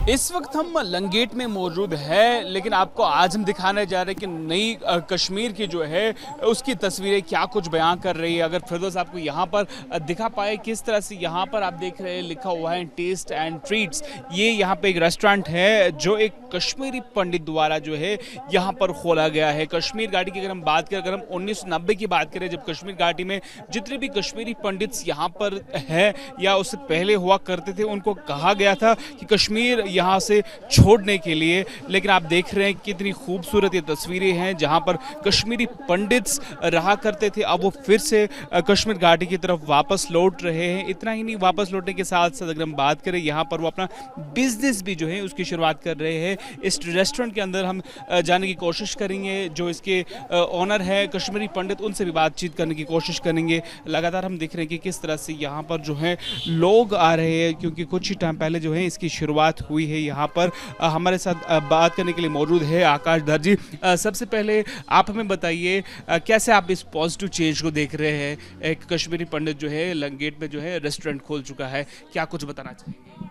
इस वक्त हम लंगेट में मौजूद है, लेकिन आपको आज हम दिखाने जा रहे हैं कि नई कश्मीर की जो है उसकी तस्वीरें क्या कुछ बयां कर रही है। अगर फिरदौस आपको यहाँ पर दिखा पाए किस तरह से यहाँ पर आप देख रहे हैं लिखा हुआ है टेस्ट एंड ट्रीट्स। ये यहाँ पे एक रेस्टोरेंट है जो एक कश्मीरी पंडित द्वारा जो है यहाँ पर खोला गया है। कश्मीर घाटी की अगर हम बात करें, अगर हम 1990 की बात करें, जब कश्मीर घाटी में जितने भी कश्मीरी पंडित यहाँ पर है या उससे पहले हुआ करते थे, उनको कहा गया था कि कश्मीर यहाँ से छोड़ने के लिए। लेकिन आप देख रहे हैं कितनी खूबसूरत ये तस्वीरें हैं जहाँ पर कश्मीरी पंडित्स रहा करते थे, अब वो फिर से कश्मीर घाटी की तरफ वापस लौट रहे हैं। इतना ही नहीं, वापस लौटने के साथ साथ अगर हम बात करें यहाँ पर वो अपना बिजनेस भी जो है उसकी शुरुआत कर रहे हैं। इस रेस्टोरेंट के अंदर हम जाने की कोशिश करेंगे, जो इसके ओनर है कश्मीरी पंडित, उनसे भी बातचीत करने की कोशिश करेंगे। लगातार हम देख रहे हैं कि किस तरह से यहाँ पर जो है लोग आ रहे हैं, क्योंकि कुछ ही टाइम पहले जो है इसकी शुरुआत हुई है। यहाँ पर हमारे साथ बात करने के लिए मौजूद है आकाश धर जी। सबसे पहले आप हमें बताइए कैसे आप इस पॉजिटिव चेंज को देख रहे हैं। एक कश्मीरी पंडित जो है लंगेट में जो है रेस्टोरेंट खोल चुका है, क्या कुछ बताना चाहेंगे?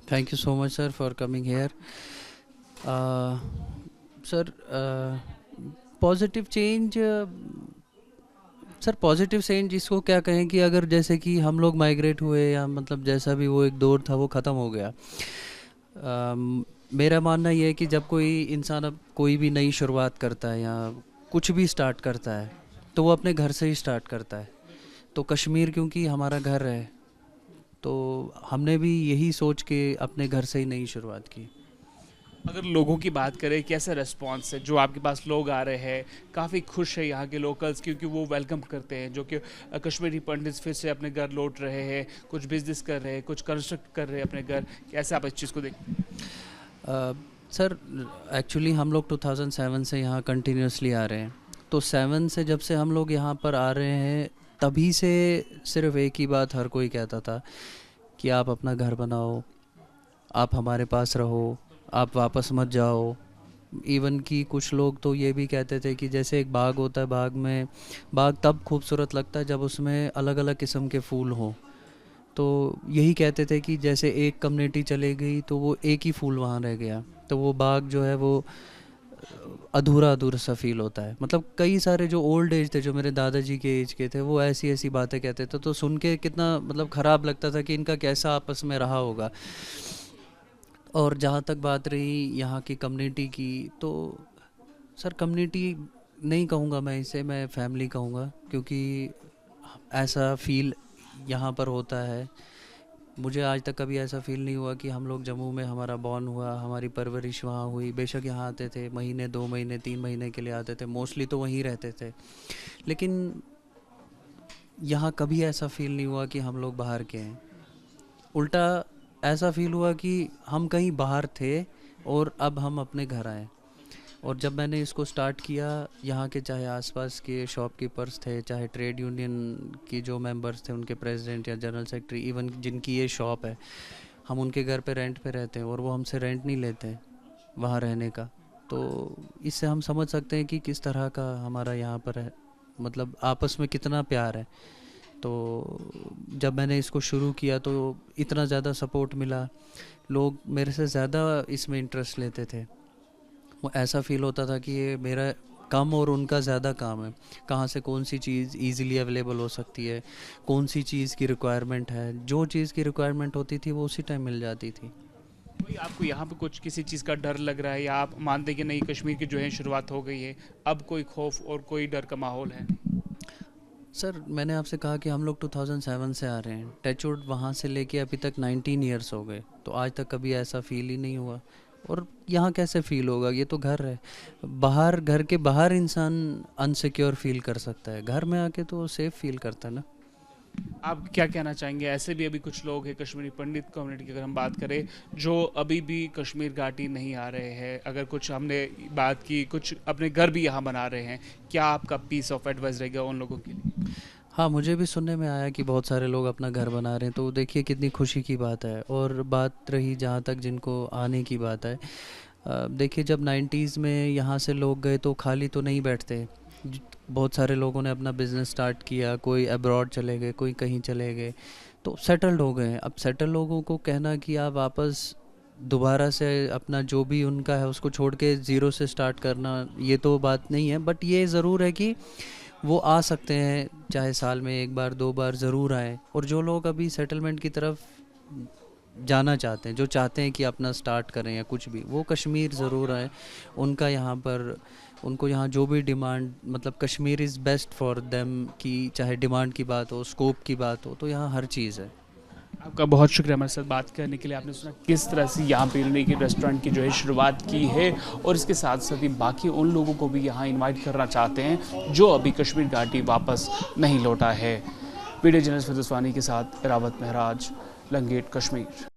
Thank you so much, sir, for coming here. Sir, positive change sir positive change इसको क्या कहें कि अगर जैसे कि हम लोग माइग्रेट हुए या मतलब जैसा भी वो एक दौर था वो ख़त्म हो गया। मेरा मानना ये है कि जब कोई इंसान अब कोई भी नई शुरुआत करता है या कुछ भी स्टार्ट करता है तो वो अपने घर से ही स्टार्ट करता है। तो कश्मीर क्योंकि हमारा घर है तो हमने भी यही सोच के अपने घर से ही नई शुरुआत की। अगर लोगों की बात करें, कैसा रिस्पॉन्स है? जो आपके पास लोग आ रहे हैं काफ़ी खुश है यहाँ के लोकल्स, क्योंकि वो वेलकम करते हैं, जो कि कश्मीरी पंडित्स फिर से अपने घर लौट रहे हैं, कुछ बिजनेस कर रहे हैं, कुछ कंस्ट्रक्ट कर रहे हैं अपने घर। कैसे आप इस चीज़ को देखते हैं? सर एक्चुअली हम लोग 2007 से यहाँ कंटिन्यूसली आ रहे हैं। तो 7 से जब से हम लोग यहाँ पर आ रहे हैं तभी से सिर्फ एक ही बात हर कोई कहता था कि आप अपना घर बनाओ, आप हमारे पास रहो, आप वापस मत जाओ। इवन कि कुछ लोग तो ये भी कहते थे कि जैसे एक बाग होता है, बाग तब खूबसूरत लगता है जब उसमें अलग अलग किस्म के फूल हों। तो यही कहते थे कि जैसे एक कम्युनिटी चले गई तो वो एक ही फूल वहाँ रह गया, तो वो बाग जो है वो अधूरा अधूरा सा फील होता है। मतलब कई सारे जो ओल्ड एज थे, जो मेरे दादाजी के एज के थे, वो ऐसी ऐसी बातें कहते थे, तो सुन के कितना मतलब ख़राब लगता था कि इनका कैसा आपस में रहा होगा। और जहाँ तक बात रही यहाँ की कम्युनिटी की, तो सर कम्युनिटी नहीं कहूँगा मैं इसे, मैं फैमिली कहूँगा, क्योंकि ऐसा फील यहाँ पर होता है। मुझे आज तक कभी ऐसा फील नहीं हुआ कि हम लोग जम्मू में हमारा बॉर्न हुआ, हमारी परवरिश वहाँ हुई। बेशक यहाँ आते थे महीने 2 महीने 3 महीने के लिए आते थे, मोस्टली तो वहीं रहते थे, लेकिन यहाँ कभी ऐसा फील नहीं हुआ कि हम लोग बाहर के हैं। उल्टा ऐसा फील हुआ कि हम कहीं बाहर थे और अब हम अपने घर आए। और जब मैंने इसको स्टार्ट किया, यहाँ के चाहे आसपास के शॉपकीपर्स थे, चाहे ट्रेड यूनियन की जो मेंबर्स थे, उनके प्रेसिडेंट या जनरल सेक्रेटरी, इवन जिनकी ये शॉप है, हम उनके घर पे रेंट पे रहते हैं और वो हमसे रेंट नहीं लेते वहाँ रहने का। तो इससे हम समझ सकते हैं कि किस तरह का हमारा यहाँ पर है, मतलब आपस में कितना प्यार है। तो जब मैंने इसको शुरू किया तो इतना ज़्यादा सपोर्ट मिला, लोग मेरे से ज़्यादा इसमें इंटरेस्ट लेते थे। वो ऐसा फ़ील होता था कि ये मेरा कम और उनका ज़्यादा काम है। कहाँ से कौन सी चीज़ इजीली अवेलेबल हो सकती है, कौन सी चीज़ की रिक्वायरमेंट है, जो चीज़ की रिक्वायरमेंट होती थी वो उसी टाइम मिल जाती थी। कोई आपको यहाँ पे कुछ किसी चीज़ का डर लग रहा है, या आप मानते हैं कि नहीं कश्मीर की जो है शुरुआत हो गई है, अब कोई खौफ और कोई डर का माहौल है? सर मैंने आपसे कहा कि हम लोग 2007 से आ रहे हैं, टचवुड वहाँ से लेके अभी तक 19 ईयर्स हो गए, तो आज तक कभी ऐसा फील ही नहीं हुआ। और यहाँ कैसे फील होगा, ये तो घर है। बाहर, घर के बाहर इंसान अनसिक्योर फील कर सकता है, घर में आके तो सेफ फील करता है ना। आप क्या कहना चाहेंगे? ऐसे भी अभी कुछ लोग हैं कश्मीरी पंडित कम्युनिटी की अगर हम बात करें, जो अभी भी कश्मीर घाटी नहीं आ रहे हैं। अगर कुछ हमने बात की, कुछ अपने घर भी यहाँ बना रहे हैं, क्या आपका पीस ऑफ एडवाइस रहेगा उन लोगों के लिए? हाँ, मुझे भी सुनने में आया कि बहुत सारे लोग अपना घर बना रहे हैं, तो देखिए कितनी खुशी की बात है। और बात रही जहाँ तक जिनको आने की बात है, देखिए जब 90s में यहाँ से लोग गए तो खाली तो नहीं बैठते। बहुत सारे लोगों ने अपना बिजनेस स्टार्ट किया, कोई अब्रॉड चले गए, कोई कहीं चले गए, तो सेटल्ड हो गए हैं। अब सेटल लोगों को कहना कि आप वापस दोबारा से अपना जो भी उनका है उसको छोड़ के ज़ीरो से स्टार्ट करना, ये तो बात नहीं है। बट ये ज़रूर है कि वो आ सकते हैं, चाहे साल में एक बार दो बार ज़रूर आए। और जो लोग अभी सेटलमेंट की तरफ जाना चाहते हैं, जो चाहते हैं कि अपना स्टार्ट करें या कुछ भी, वो कश्मीर ज़रूर आए। उनका यहाँ पर, उनको यहाँ जो भी डिमांड, मतलब Kashmir is best for them, कि चाहे डिमांड की बात हो, स्कोप की बात हो, तो यहाँ हर चीज़ है। आपका बहुत शुक्रिया हमारे साथ बात करने के लिए। आपने सुना किस तरह से यहाँ पे इन्होंने की रेस्टोरेंट की जो है शुरुआत की है, और इसके साथ साथ ही बाकी उन लोगों को भी यहाँ इनवाइट करना चाहते हैं जो अभी कश्मीर घाटी वापस नहीं लौटा है। वीडियो जर्नलिस्ट फिरदौस वानी के साथ इरावत महराज, लंगेट, कश्मीर।